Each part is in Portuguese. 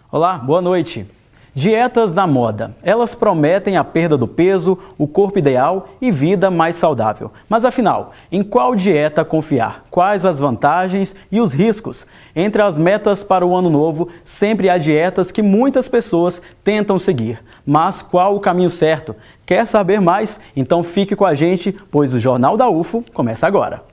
Olá, boa noite. Dietas na moda. Elas prometem a perda do peso, o corpo ideal e vida mais saudável. Mas afinal, em qual dieta confiar? Quais as vantagens e os riscos? Entre as metas para o ano novo, sempre há dietas que muitas pessoas tentam seguir. Mas qual o caminho certo? Quer saber mais? Então fique com a gente, pois o Jornal da UFO começa agora.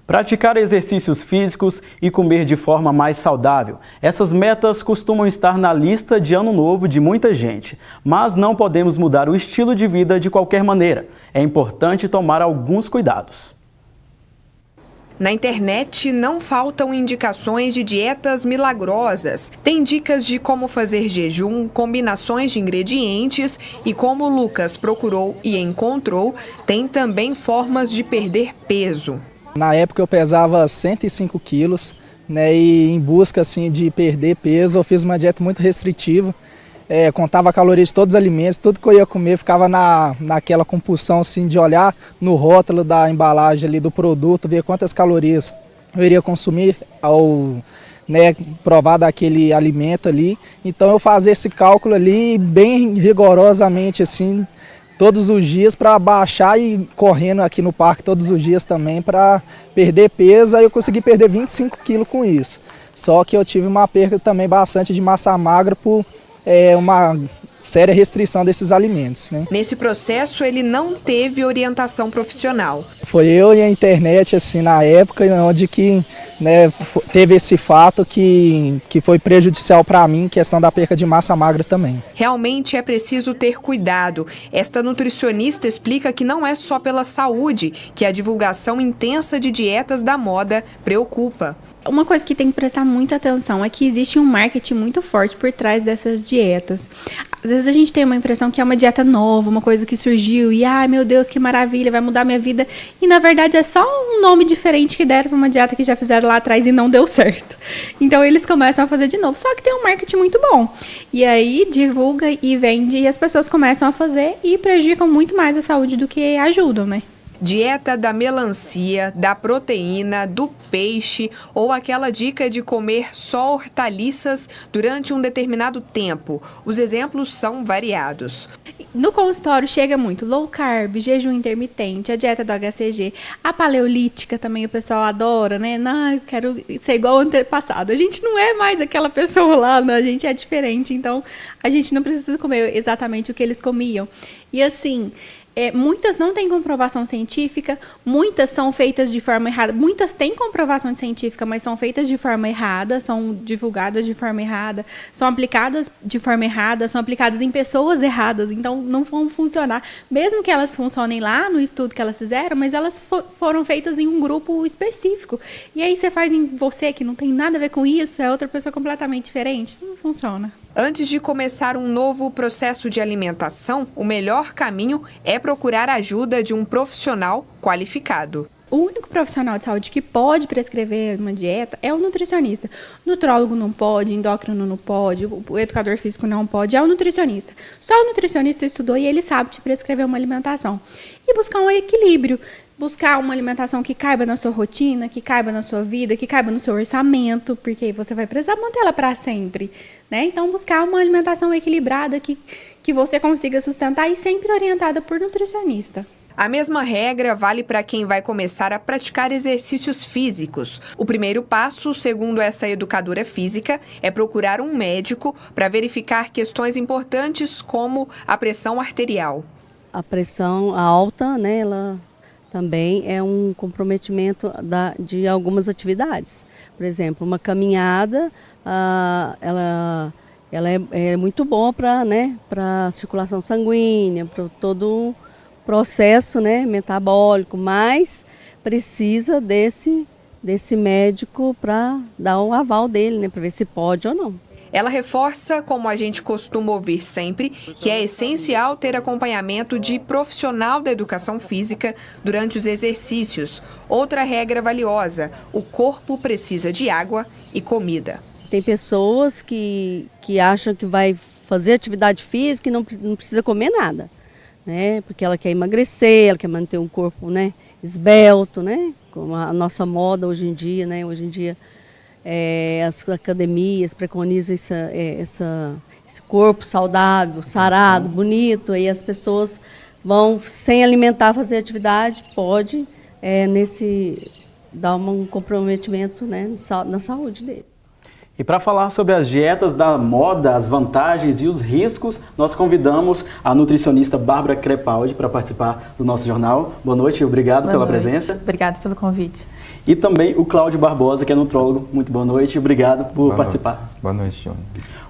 Praticar exercícios físicos e comer de forma mais saudável. Essas metas costumam estar na lista de ano novo de muita gente, mas não podemos mudar o estilo de vida de qualquer maneira. É importante tomar alguns cuidados. Na internet não faltam indicações de dietas milagrosas. Tem dicas de como fazer jejum, combinações de ingredientes e como o Lucas procurou e encontrou, tem também formas de perder peso. Na época eu pesava 105 quilos, né, e em busca assim, de perder peso eu fiz uma dieta muito restritiva, contava calorias de todos os alimentos, tudo que eu ia comer ficava naquela compulsão assim, de olhar no rótulo da embalagem ali, do produto, ver quantas calorias eu iria consumir ao provar daquele alimento ali. Então eu fazia esse cálculo ali bem rigorosamente assim, todos os dias para baixar e correndo aqui no parque todos os dias também para perder peso. Aí eu consegui perder 25 quilos com isso. Só que eu tive uma perda também bastante de massa magra por uma séria restrição desses alimentos, né? Nesse processo ele não teve orientação profissional. Foi eu e a internet assim na época onde que teve esse fato que foi prejudicial para mim, questão da perda de massa magra também. Realmente é preciso ter cuidado. Esta nutricionista explica que não é só pela saúde que a divulgação intensa de dietas da moda preocupa. Uma coisa que tem que prestar muita atenção é que existe um marketing muito forte por trás dessas dietas. Às vezes a gente tem uma impressão que é uma dieta nova, uma coisa que surgiu e, ai meu Deus, que maravilha, vai mudar minha vida. E na verdade é só um nome diferente que deram para uma dieta que já fizeram lá atrás e não deu certo. Então eles começam a fazer de novo, só que tem um marketing muito bom. E aí divulga e vende e as pessoas começam a fazer e prejudicam muito mais a saúde do que ajudam, né? Dieta da melancia, da proteína, do peixe ou aquela dica de comer só hortaliças durante um determinado tempo. Os exemplos são variados. No consultório chega muito low carb, jejum intermitente, a dieta do HCG, a paleolítica também o pessoal adora, né? Não, eu quero ser igual ao antepassado. A gente não é mais aquela pessoa lá, né? A gente é diferente, então a gente não precisa comer exatamente o que eles comiam. E assim, muitas não têm comprovação científica, muitas são feitas de forma errada, muitas têm comprovação científica, mas são feitas de forma errada, são divulgadas de forma errada, são aplicadas de forma errada, são aplicadas em pessoas erradas, então não vão funcionar. Mesmo que elas funcionem lá no estudo que elas fizeram, mas elas foram feitas em um grupo específico. E aí você faz em você, que não tem nada a ver com isso, é outra pessoa completamente diferente, não funciona. Antes de começar um novo processo de alimentação, o melhor caminho é procurar a ajuda de um profissional qualificado. O único profissional de saúde que pode prescrever uma dieta é o nutricionista. Nutrólogo não pode, endócrino não pode, o educador físico não pode, é o nutricionista. Só o nutricionista estudou e ele sabe te prescrever uma alimentação. E buscar um equilíbrio. Buscar uma alimentação que caiba na sua rotina, que caiba na sua vida, que caiba no seu orçamento, porque você vai precisar manter ela para sempre, né? Então, buscar uma alimentação equilibrada que você consiga sustentar e sempre orientada por nutricionista. A mesma regra vale para quem vai começar a praticar exercícios físicos. O primeiro passo, segundo essa educadora física, é procurar um médico para verificar questões importantes como a pressão arterial. A pressão alta, né, ela também é um comprometimento de algumas atividades. Por exemplo, uma caminhada, ela é muito boa para a circulação sanguínea, para todo o processo metabólico, mas precisa desse médico para dar o aval dele, para ver se pode ou não. Ela reforça, como a gente costuma ouvir sempre, que é essencial ter acompanhamento de profissional da educação física durante os exercícios. Outra regra valiosa: o corpo precisa de água e comida. Tem pessoas que acham que vai fazer atividade física e não precisa comer nada. né? Porque ela quer emagrecer, ela quer manter um corpo, né, esbelto, né? Como a nossa moda hoje em dia, né? Hoje em dia as academias preconizam esse corpo saudável, sarado, bonito, aí as pessoas vão sem alimentar, fazer atividade, pode dar um comprometimento, né, na saúde dele. E para falar sobre as dietas da moda, as vantagens e os riscos, nós convidamos a nutricionista Bárbara Crepaldi para participar do nosso jornal. Boa noite e obrigado pela presença. Obrigado pelo convite. E também o Cláudio Barbosa, que é nutrólogo. Muito boa noite e obrigado por participar. Boa noite, João.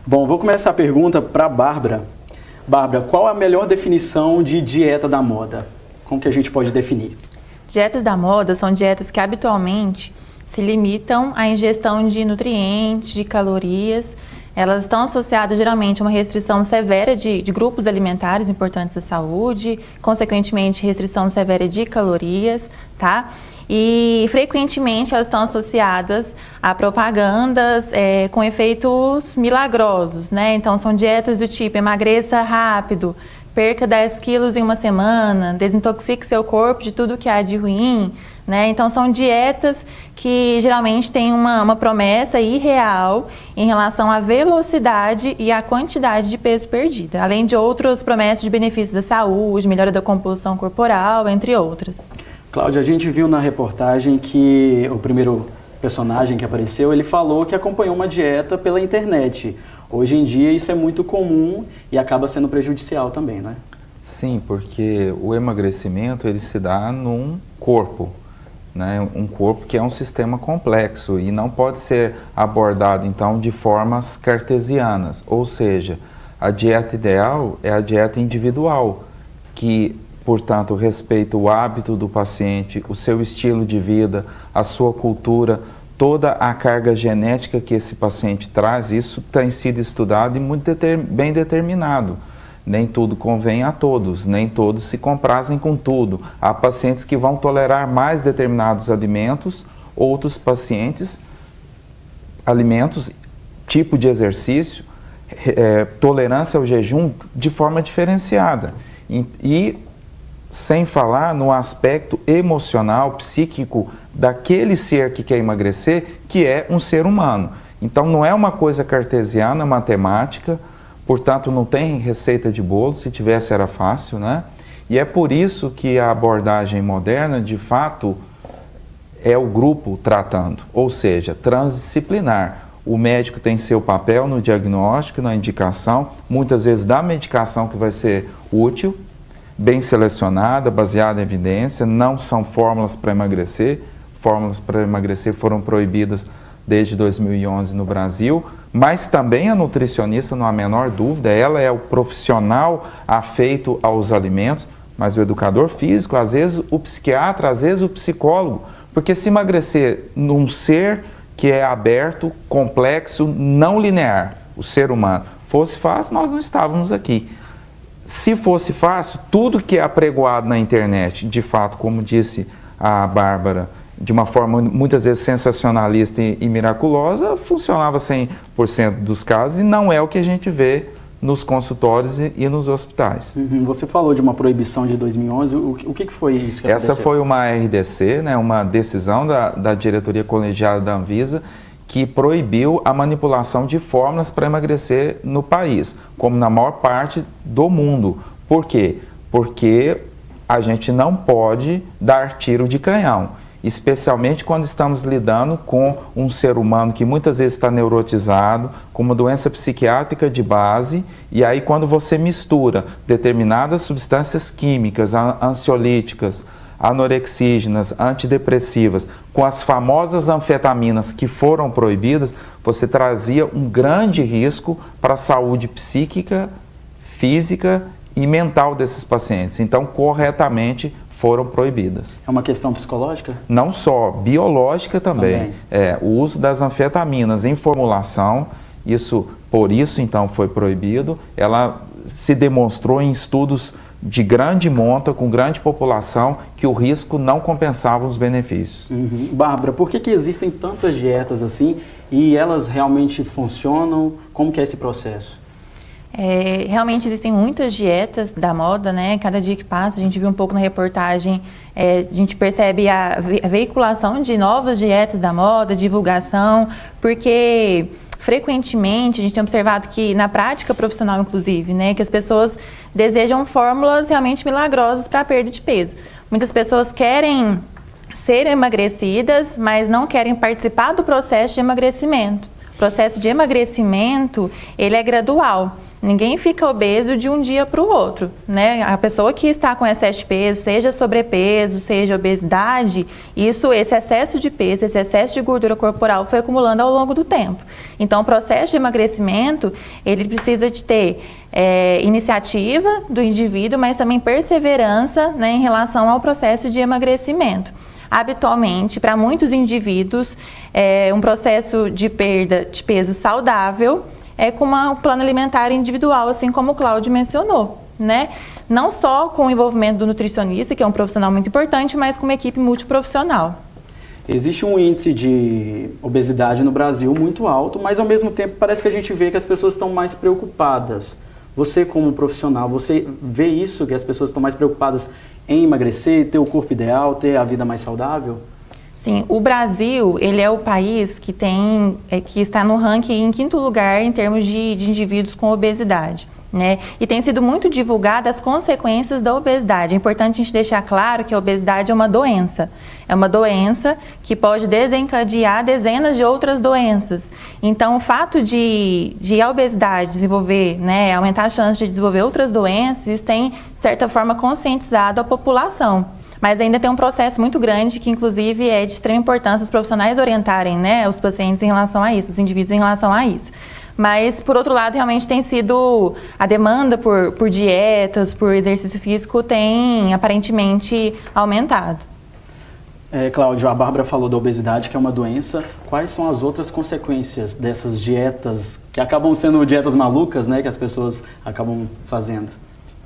Bom, vou começar a pergunta para a Bárbara. Bárbara, qual a melhor definição de dieta da moda? Como que a gente pode definir? Dietas da moda são dietas que habitualmente se limitam à ingestão de nutrientes, de calorias. Elas estão associadas geralmente a uma restrição severa de grupos alimentares importantes à saúde, consequentemente restrição severa de calorias, tá? E frequentemente elas estão associadas a propagandas com efeitos milagrosos, né? Então são dietas do tipo emagreça rápido, perca 10 quilos em uma semana, desintoxique seu corpo de tudo que há de ruim, né? Então são dietas que geralmente têm uma promessa irreal em relação à velocidade e à quantidade de peso perdida, além de outras promessas de benefícios da saúde, melhora da composição corporal, entre outras. Cláudia, a gente viu na reportagem que o primeiro personagem que apareceu, ele falou que acompanhou uma dieta pela internet. Hoje em dia isso é muito comum e acaba sendo prejudicial também, né? Sim, porque o emagrecimento ele se dá num corpo, né? Um corpo que é um sistema complexo e não pode ser abordado então de formas cartesianas, ou seja, a dieta ideal é a dieta individual, que portanto respeita o hábito do paciente, o seu estilo de vida, a sua cultura, toda a carga genética que esse paciente traz. Isso tem sido estudado e muito bem determinado. Nem tudo convém a todos, nem todos se comprazem com tudo. Há pacientes que vão tolerar mais determinados alimentos, outros pacientes, alimentos, tipo de exercício, tolerância ao jejum de forma diferenciada. E sem falar no aspecto emocional, psíquico daquele ser que quer emagrecer, que é um ser humano. Então não é uma coisa cartesiana, matemática, portanto não tem receita de bolo, se tivesse era fácil, né? E é por isso que a abordagem moderna, de fato, é o grupo tratando, ou seja, transdisciplinar. O médico tem seu papel no diagnóstico, na indicação, muitas vezes da medicação que vai ser útil, bem selecionada, baseada em evidência, não são fórmulas para emagrecer. Fórmulas para emagrecer foram proibidas desde 2011 no Brasil, mas também a nutricionista, não há a menor dúvida, ela é o profissional afeito aos alimentos, mas o educador físico, às vezes o psiquiatra, às vezes o psicólogo, porque se emagrecer num ser que é aberto, complexo, não linear, o ser humano, fosse fácil, nós não estávamos aqui. Se fosse fácil, tudo que é apregoado na internet, de fato, como disse a Bárbara, de uma forma muitas vezes sensacionalista e miraculosa, funcionava 100% dos casos e não é o que a gente vê nos consultórios e nos hospitais. Você falou de uma proibição de 2011, o que foi isso que aconteceu? Essa foi uma RDC, né, uma decisão da diretoria colegiada da Anvisa, que proibiu a manipulação de fórmulas para emagrecer no país, como na maior parte do mundo. Por quê? Porque a gente não pode dar tiro de canhão, especialmente quando estamos lidando com um ser humano que muitas vezes está neurotizado, com uma doença psiquiátrica de base, e aí quando você mistura determinadas substâncias químicas, ansiolíticas, anorexígenas, antidepressivas, com as famosas anfetaminas que foram proibidas, você trazia um grande risco para a saúde psíquica, física e mental desses pacientes. Então, corretamente, foram proibidas. É uma questão psicológica? Não só, biológica também. O uso das anfetaminas em formulação, por isso, então, foi proibido. Ela se demonstrou em estudos de grande monta, com grande população, que o risco não compensava os benefícios. Bárbara, por que existem tantas dietas assim e elas realmente funcionam? Como que é esse processo? Realmente existem muitas dietas da moda, né? Cada dia que passa, a gente viu um pouco na reportagem, a gente percebe a veiculação de novas dietas da moda, divulgação, porque frequentemente a gente tem observado que na prática profissional, inclusive, né, que as pessoas desejam fórmulas realmente milagrosas para a perda de peso. Muitas pessoas querem ser emagrecidas, mas não querem participar do processo de emagrecimento. O processo de emagrecimento, ele é gradual. Ninguém fica obeso de um dia para o outro, né? A pessoa que está com excesso de peso, seja sobrepeso, seja obesidade, esse excesso de peso, esse excesso de gordura corporal foi acumulando ao longo do tempo. Então, o processo de emagrecimento, ele precisa de ter iniciativa do indivíduo, mas também perseverança, né, em relação ao processo de emagrecimento. Habitualmente, para muitos indivíduos, um processo de perda de peso saudável com um plano alimentar individual, assim como o Cláudio mencionou, né? Não só com o envolvimento do nutricionista, que é um profissional muito importante, mas com uma equipe multiprofissional. Existe um índice de obesidade no Brasil muito alto, mas ao mesmo tempo parece que a gente vê que as pessoas estão mais preocupadas. Você como profissional, você vê isso, que as pessoas estão mais preocupadas em emagrecer, ter o corpo ideal, ter a vida mais saudável? Sim, o Brasil, ele é o país que está no ranking em 5º lugar em termos de indivíduos com obesidade, né? E tem sido muito divulgadas as consequências da obesidade. É importante a gente deixar claro que a obesidade é uma doença. É uma doença que pode desencadear dezenas de outras doenças. Então, o fato de a obesidade desenvolver, né, aumentar a chance de desenvolver outras doenças, isso tem, de certa forma, conscientizado a população. Mas ainda tem um processo muito grande que, inclusive, é de extrema importância os profissionais orientarem, né, os pacientes em relação a isso, os indivíduos em relação a isso. Mas, por outro lado, realmente tem sido a demanda por dietas, por exercício físico tem aparentemente aumentado. Cláudio, a Bárbara falou da obesidade, que é uma doença. Quais são as outras consequências dessas dietas, que acabam sendo dietas malucas, né, que as pessoas acabam fazendo?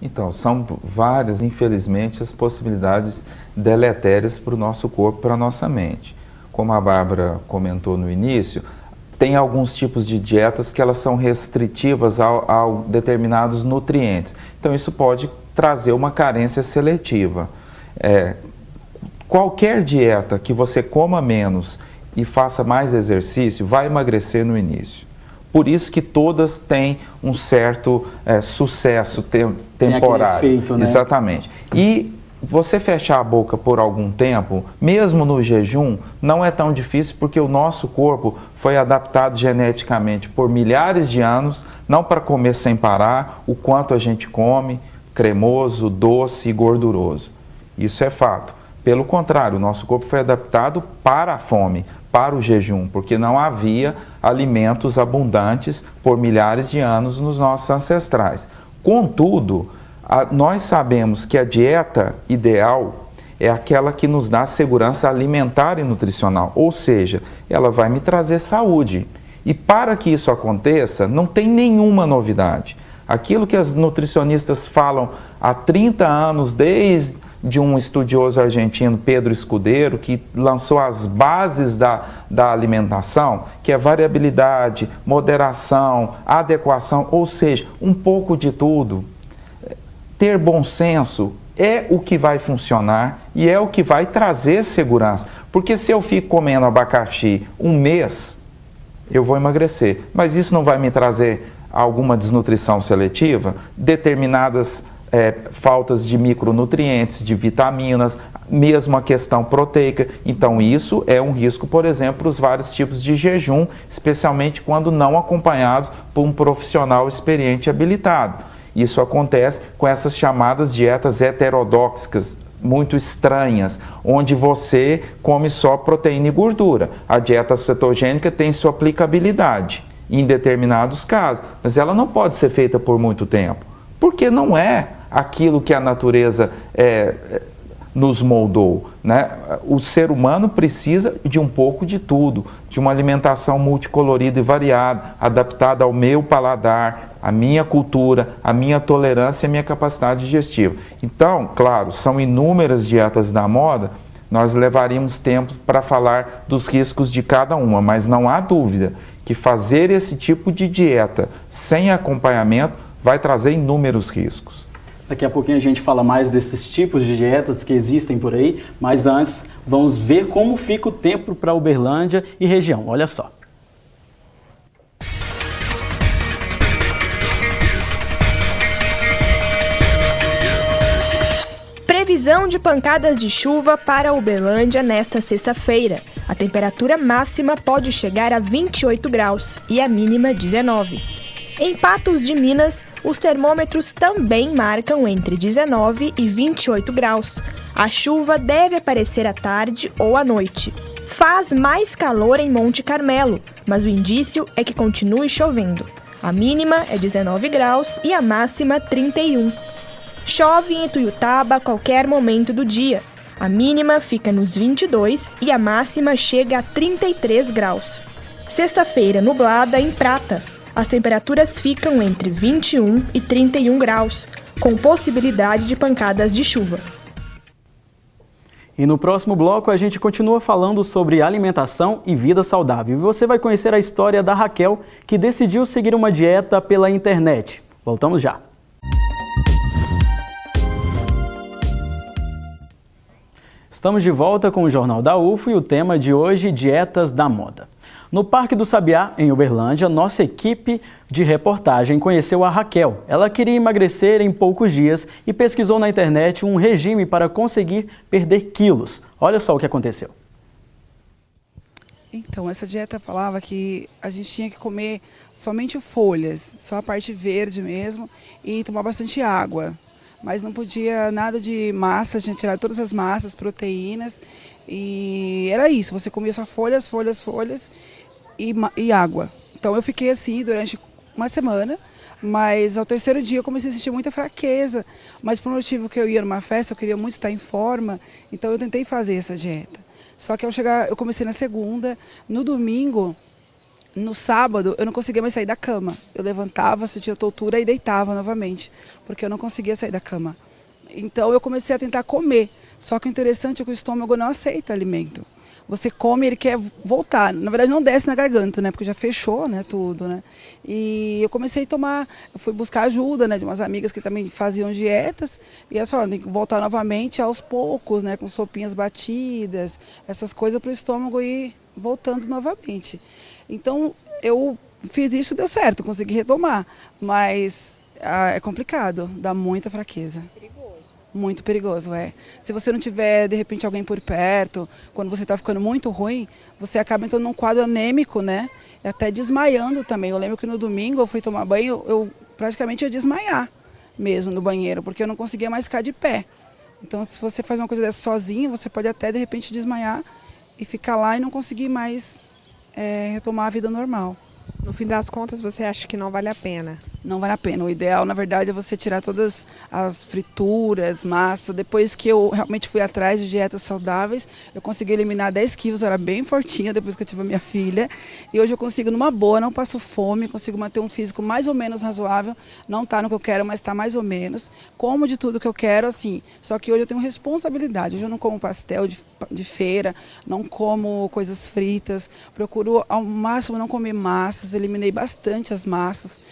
Então, são várias, infelizmente, as possibilidades deletérias para o nosso corpo, para a nossa mente. Como a Bárbara comentou no início, tem alguns tipos de dietas que elas são restritivas a determinados nutrientes. Então, isso pode trazer uma carência seletiva. Qualquer dieta que você coma menos e faça mais exercício vai emagrecer no início. Por isso que todas têm um certo sucesso temporário. Tem efeito, né? Exatamente. E você fechar a boca por algum tempo, mesmo no jejum, não é tão difícil porque o nosso corpo foi adaptado geneticamente por milhares de anos, não para comer sem parar, o quanto a gente come, cremoso, doce e gorduroso. Isso é fato. Pelo contrário, o nosso corpo foi adaptado para a fome, para o jejum, porque não havia alimentos abundantes por milhares de anos nos nossos ancestrais. Contudo, nós sabemos que a dieta ideal é aquela que nos dá segurança alimentar e nutricional, ou seja, ela vai me trazer saúde. E para que isso aconteça, não tem nenhuma novidade. Aquilo que as nutricionistas falam há 30 anos, desde um estudioso argentino, Pedro Escudeiro, que lançou as bases da alimentação, que é variabilidade, moderação, adequação, ou seja, um pouco de tudo. Ter bom senso é o que vai funcionar e é o que vai trazer segurança. Porque se eu fico comendo abacaxi um mês, eu vou emagrecer. Mas isso não vai me trazer alguma desnutrição seletiva? Determinadas faltas de micronutrientes, de vitaminas, mesmo a questão proteica. Então isso é um risco, por exemplo, para os vários tipos de jejum, especialmente quando não acompanhados por um profissional experiente e habilitado. Isso acontece com essas chamadas dietas heterodóxicas, muito estranhas, onde você come só proteína e gordura. A dieta cetogênica tem sua aplicabilidade em determinados casos, mas ela não pode ser feita por muito tempo, porque não é aquilo que a natureza nos moldou, né? O ser humano precisa de um pouco de tudo, de uma alimentação multicolorida e variada, adaptada ao meu paladar, à minha cultura, à minha tolerância e à minha capacidade digestiva. Então, claro, são inúmeras dietas da moda, nós levaríamos tempo para falar dos riscos de cada uma, mas não há dúvida que fazer esse tipo de dieta sem acompanhamento vai trazer inúmeros riscos. Daqui a pouquinho a gente fala mais desses tipos de dietas que existem por aí, mas antes vamos ver como fica o tempo para Uberlândia e região. Olha só. Previsão de pancadas de chuva para Uberlândia nesta sexta-feira. A temperatura máxima pode chegar a 28 graus e a mínima 19. Em Patos de Minas, os termômetros também marcam entre 19 e 28 graus. A chuva deve aparecer à tarde ou à noite. Faz mais calor em Monte Carmelo, mas o indício é que continue chovendo. A mínima é 19 graus e a máxima 31. Chove em Ituiutaba a qualquer momento do dia. A mínima fica nos 22 e a máxima chega a 33 graus. Sexta-feira nublada em Prata. As temperaturas ficam entre 21 e 31 graus, com possibilidade de pancadas de chuva. E no próximo bloco a gente continua falando sobre alimentação e vida saudável. E você vai conhecer a história da Raquel, que decidiu seguir uma dieta pela internet. Voltamos já. Estamos de volta com o Jornal da UFO e o tema de hoje, dietas da moda. No Parque do Sabiá, em Uberlândia, nossa equipe de reportagem conheceu a Raquel. Ela queria emagrecer em poucos dias e pesquisou na internet um regime para conseguir perder quilos. Olha só o que aconteceu. Então, essa dieta falava que a gente tinha que comer somente folhas, só a parte verde mesmo, e tomar bastante água. Mas não podia nada de massa, a gente tirar todas as massas, proteínas, e era isso, você comia só folhas e água. Então eu fiquei assim durante uma semana, mas ao terceiro dia eu comecei a sentir muita fraqueza, mas por um motivo que eu ia numa festa, eu queria muito estar em forma, então eu tentei fazer essa dieta. Só que eu comecei na segunda, no domingo, no sábado, eu não conseguia mais sair da cama. Eu levantava, sentia tontura e deitava novamente, porque eu não conseguia sair da cama. Então eu comecei a tentar comer, só que o interessante é que o estômago não aceita alimento. Você come, ele quer voltar. Na verdade não desce na garganta, né? Porque já fechou, né, tudo, né? E eu comecei a tomar, eu fui buscar ajuda, né, de umas amigas que também faziam dietas, e elas falaram, tem que voltar novamente aos poucos, né, com sopinhas batidas, essas coisas para o estômago ir voltando novamente. Então eu fiz isso, deu certo, consegui retomar, mas é complicado, dá muita fraqueza. Muito perigoso, é. Se você não tiver, de repente, alguém por perto, quando você está ficando muito ruim, você acaba entrando num quadro anêmico, né? E até desmaiando também. Eu lembro que no domingo eu fui tomar banho, eu praticamente ia desmaiar mesmo no banheiro, porque eu não conseguia mais ficar de pé. Então, se você faz uma coisa dessa sozinho, você pode até, de repente, desmaiar e ficar lá e não conseguir mais retomar a vida normal. No fim das contas, você acha que não vale a pena? Não vale a pena. O ideal, na verdade, é você tirar todas as frituras, massa. Depois que eu realmente fui atrás de dietas saudáveis, eu consegui eliminar 10 quilos, eu era bem fortinha depois que eu tive a minha filha. E hoje eu consigo, numa boa, não passo fome, consigo manter um físico mais ou menos razoável. Não está no que eu quero, mas está mais ou menos. Como de tudo que eu quero, assim. Só que hoje eu tenho responsabilidade. Hoje eu não como pastel de feira, não como coisas fritas. Procuro ao máximo não comer massas, eliminei bastante as massas.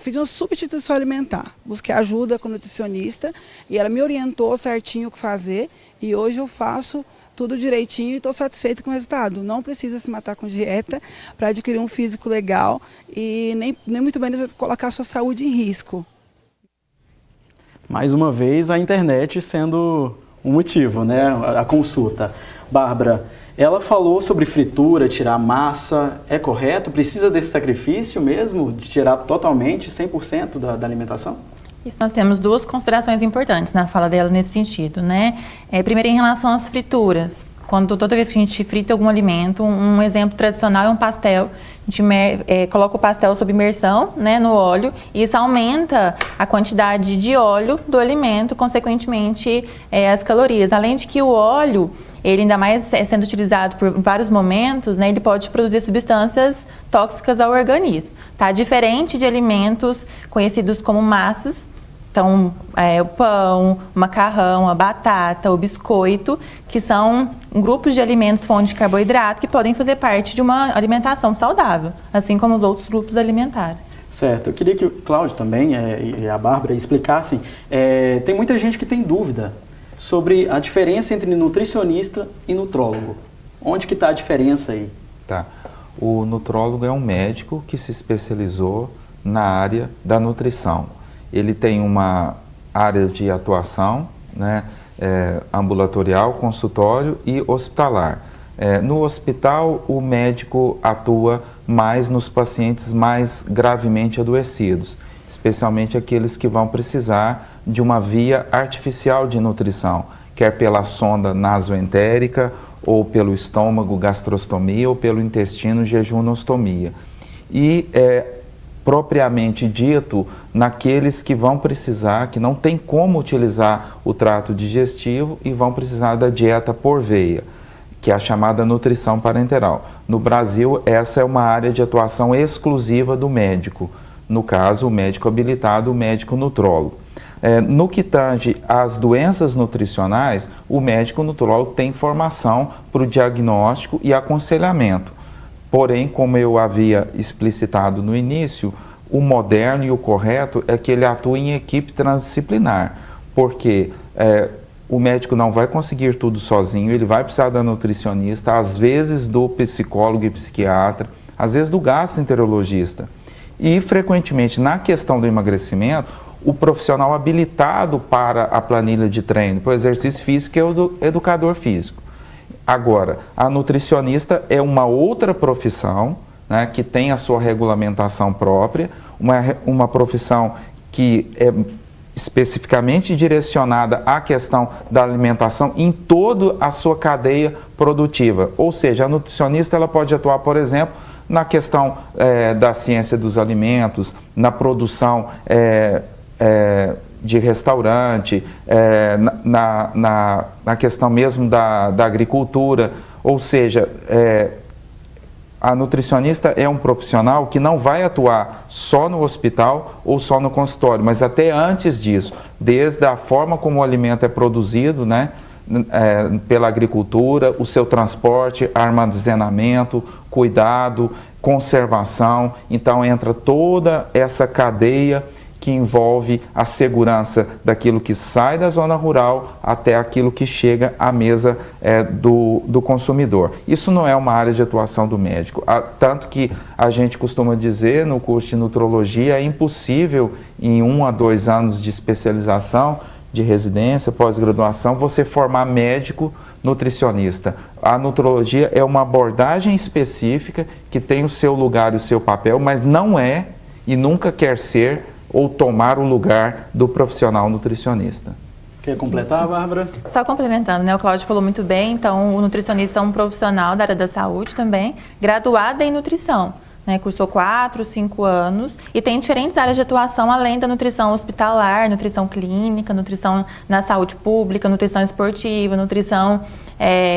Fiz uma substituição alimentar, busquei ajuda com a nutricionista e ela me orientou certinho o que fazer e hoje eu faço tudo direitinho e estou satisfeita com o resultado. Não precisa se matar com dieta para adquirir um físico legal e nem muito menos colocar a sua saúde em risco. Mais uma vez a internet sendo um motivo, né? A consulta. Bárbara, ela falou sobre fritura, tirar massa, é correto? Precisa desse sacrifício mesmo, de tirar totalmente, 100% da alimentação? Isso, nós temos duas considerações importantes na fala dela nesse sentido, né? Primeiro, em relação às frituras. Toda vez que a gente frita algum alimento, um exemplo tradicional é um pastel. A gente coloca o pastel sob imersão, né, no óleo, e isso aumenta a quantidade de óleo do alimento, consequentemente as calorias. Além de que o óleo, ele ainda mais sendo utilizado por vários momentos, né, ele pode produzir substâncias tóxicas ao organismo, tá? Diferente de alimentos conhecidos como massas. Então, o pão, o macarrão, a batata, o biscoito, que são grupos de alimentos fonte de carboidrato que podem fazer parte de uma alimentação saudável, assim como os outros grupos alimentares. Certo, eu queria que o Cláudio também e a Bárbara explicassem, tem muita gente que tem dúvida sobre a diferença entre nutricionista e nutrólogo. Onde que está a diferença aí? Tá. O nutrólogo é um médico que se especializou na área da nutrição. Ele tem uma área de atuação, né, ambulatorial, consultório e hospitalar. No hospital, o médico atua mais nos pacientes mais gravemente adoecidos, especialmente aqueles que vão precisar de uma via artificial de nutrição, quer pela sonda nasoentérica, ou pelo estômago, gastrostomia, ou pelo intestino, jejunostomia. E, propriamente dito, naqueles que vão precisar, que não tem como utilizar o trato digestivo e vão precisar da dieta por veia, que é a chamada nutrição parenteral. No Brasil, essa é uma área de atuação exclusiva do médico, no caso, o médico habilitado, o médico nutrólogo. No que tange às doenças nutricionais, o médico nutrólogo tem formação para o diagnóstico e aconselhamento. Porém, como eu havia explicitado no início, o moderno e o correto é que ele atua em equipe transdisciplinar, porque o médico não vai conseguir tudo sozinho, ele vai precisar da nutricionista, às vezes do psicólogo e psiquiatra, às vezes do gastroenterologista. E, frequentemente, na questão do emagrecimento, o profissional habilitado para a planilha de treino, para o exercício físico, é o educador físico. Agora, a nutricionista é uma outra profissão, né, que tem a sua regulamentação própria, uma profissão que é especificamente direcionada à questão da alimentação em toda a sua cadeia produtiva. Ou seja, a nutricionista ela pode atuar, por exemplo, na questão da ciência dos alimentos, na produção de restaurante, na questão mesmo da agricultura. Ou seja, a nutricionista é um profissional que não vai atuar só no hospital ou só no consultório, mas até antes disso, desde a forma como o alimento é produzido, né, pela agricultura, o seu transporte, armazenamento, cuidado, conservação. Então entra toda essa cadeia que envolve a segurança daquilo que sai da zona rural até aquilo que chega à mesa do consumidor. Isso não é uma área de atuação do médico, tanto que a gente costuma dizer no curso de nutrologia é impossível em 1 a 2 anos de especialização, de residência, pós-graduação, você formar médico nutricionista. A nutrologia é uma abordagem específica que tem o seu lugar e o seu papel, mas não é e nunca quer ser ou tomar o lugar do profissional nutricionista. Quer completar, Bárbara? Só complementando, né? O Cláudio falou muito bem, então o nutricionista é um profissional da área da saúde também, graduado em nutrição. Cursou 4, 5 anos e tem diferentes áreas de atuação além da nutrição hospitalar, nutrição clínica, nutrição na saúde pública, nutrição esportiva,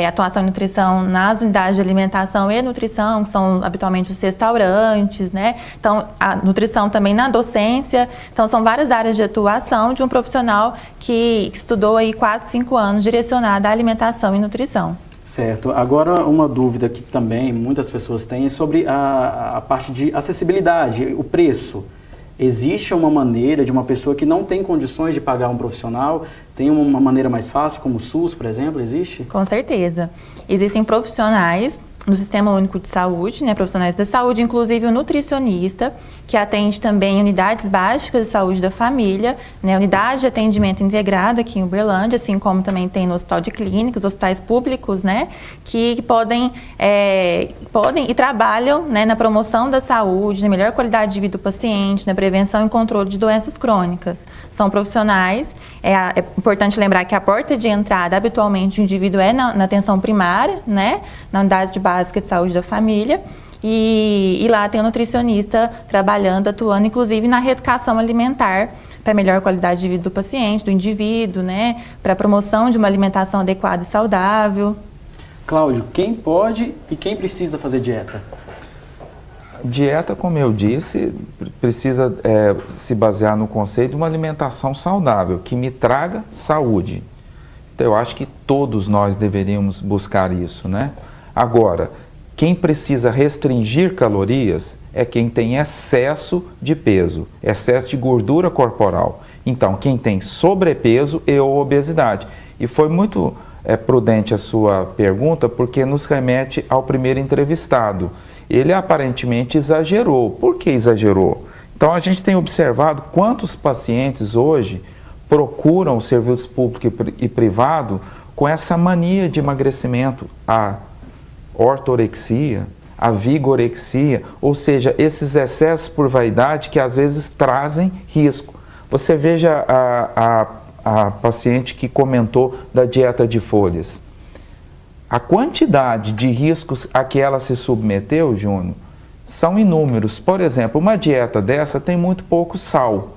atuação em nutrição nas unidades de alimentação e nutrição, que são habitualmente os restaurantes, né? Então, a nutrição também na docência. Então, são várias áreas de atuação de um profissional que estudou aí 4, 5 anos direcionada à alimentação e nutrição. Certo. Agora, uma dúvida que também muitas pessoas têm é sobre a parte de acessibilidade, o preço. Existe uma maneira de uma pessoa que não tem condições de pagar um profissional, tem uma maneira mais fácil, como o SUS, por exemplo, existe? Com certeza. Existem profissionais no Sistema Único de Saúde, né, profissionais da saúde, inclusive o nutricionista, que atende também unidades básicas de saúde da família, né, unidade de atendimento integrado aqui em Uberlândia, assim como também tem no Hospital de Clínicas, hospitais públicos, né, que podem e trabalham, né, na promoção da saúde, na melhor qualidade de vida do paciente, na prevenção e controle de doenças crônicas. São profissionais, é importante lembrar que a porta de entrada habitualmente do indivíduo é na atenção primária, né, na unidade básica de saúde da família, e lá tem o nutricionista trabalhando, atuando, inclusive na reeducação alimentar, para melhor qualidade de vida do paciente, do indivíduo, né, para a promoção de uma alimentação adequada e saudável. Cláudio, quem pode e quem precisa fazer dieta? Dieta, como eu disse, precisa se basear no conceito de uma alimentação saudável, que me traga saúde. Então, eu acho que todos nós deveríamos buscar isso, né? Agora, quem precisa restringir calorias é quem tem excesso de peso, excesso de gordura corporal. Então, quem tem sobrepeso e ou obesidade. E foi muito prudente a sua pergunta, porque nos remete ao primeiro entrevistado. Ele aparentemente exagerou. Por que exagerou? Então, a gente tem observado quantos pacientes hoje procuram o serviço público e privado com essa mania de emagrecimento, a ortorexia, a vigorexia, ou seja, esses excessos por vaidade que às vezes trazem risco. Você veja a paciente que comentou da dieta de folhas. A quantidade de riscos a que ela se submeteu, Júnior, são inúmeros. Por exemplo, uma dieta dessa tem muito pouco sal.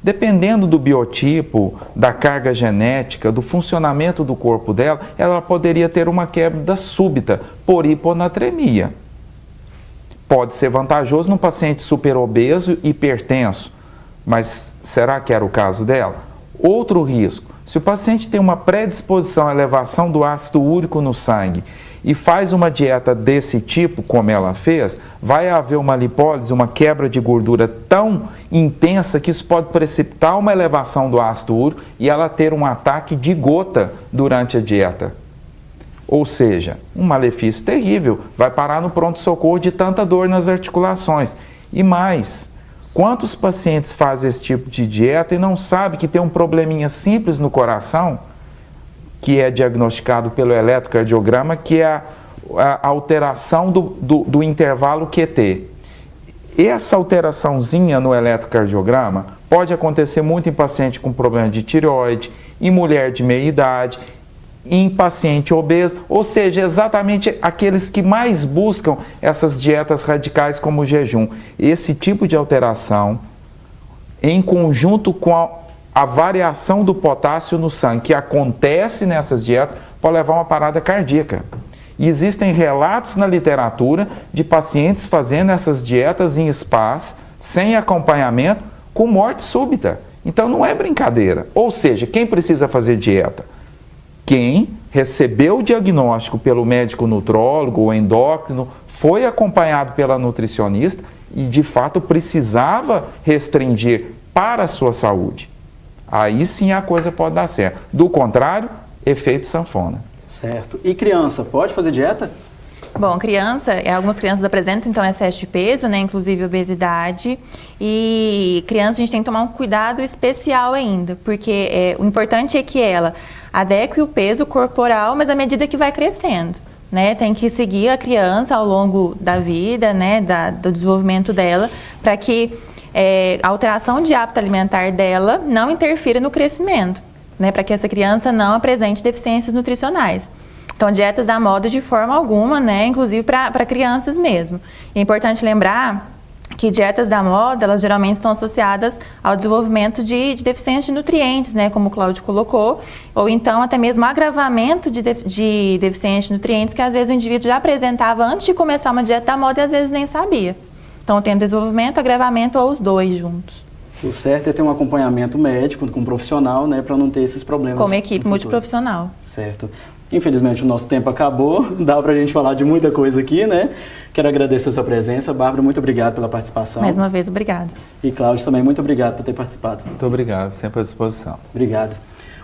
Dependendo do biotipo, da carga genética, do funcionamento do corpo dela, ela poderia ter uma queda súbita por hiponatremia. Pode ser vantajoso num paciente superobeso e hipertenso, mas será que era o caso dela? Outro risco, se o paciente tem uma predisposição à elevação do ácido úrico no sangue e faz uma dieta desse tipo, como ela fez, vai haver uma lipólise, uma quebra de gordura tão intensa que isso pode precipitar uma elevação do ácido úrico e ela ter um ataque de gota durante a dieta. Ou seja, um malefício terrível, vai parar no pronto-socorro de tanta dor nas articulações. E mais, quantos pacientes fazem esse tipo de dieta e não sabem que tem um probleminha simples no coração, que é diagnosticado pelo eletrocardiograma, que é a alteração do intervalo QT. Essa alteraçãozinha no eletrocardiograma pode acontecer muito em paciente com problema de tireoide, em mulher de meia idade, em paciente obeso, ou seja, exatamente aqueles que mais buscam essas dietas radicais como o jejum. Esse tipo de alteração, em conjunto com a variação do potássio no sangue, que acontece nessas dietas, pode levar a uma parada cardíaca. E existem relatos na literatura de pacientes fazendo essas dietas em spas, sem acompanhamento, com morte súbita. Então não é brincadeira. Ou seja, quem precisa fazer dieta? Quem recebeu o diagnóstico pelo médico nutrólogo ou endócrino, foi acompanhado pela nutricionista e de fato precisava restringir para a sua saúde. Aí sim a coisa pode dar certo. Do contrário, efeito sanfona. Certo. E criança, pode fazer dieta? Bom, algumas crianças apresentam então excesso de peso, né, inclusive obesidade, e criança a gente tem que tomar um cuidado especial ainda, porque o importante é que ela adeque o peso corporal, mas à medida que vai crescendo, né, tem que seguir a criança ao longo da vida, né, do desenvolvimento dela, para que a alteração de hábito alimentar dela não interfira no crescimento, né, para que essa criança não apresente deficiências nutricionais. Então, dietas à moda de forma alguma, né, inclusive para crianças mesmo. E é importante lembrar que dietas da moda, elas geralmente estão associadas ao desenvolvimento de deficiências de nutrientes, né, como o Cláudio colocou, ou então até mesmo agravamento de deficiências de nutrientes que às vezes o indivíduo já apresentava antes de começar uma dieta da moda e às vezes nem sabia. Então, tem desenvolvimento, agravamento ou os dois juntos. O certo é ter um acompanhamento médico com um profissional, né, para não ter esses problemas. Como equipe multiprofissional. Certo. Infelizmente o nosso tempo acabou, dá pra gente falar de muita coisa aqui, né? Quero agradecer a sua presença. Bárbara, muito obrigado pela participação. Mais uma vez, obrigado. E Cláudio também, muito obrigado por ter participado. Muito obrigado, sempre à disposição. Obrigado.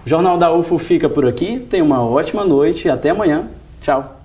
O Jornal da UFO fica por aqui, tenha uma ótima noite e até amanhã. Tchau.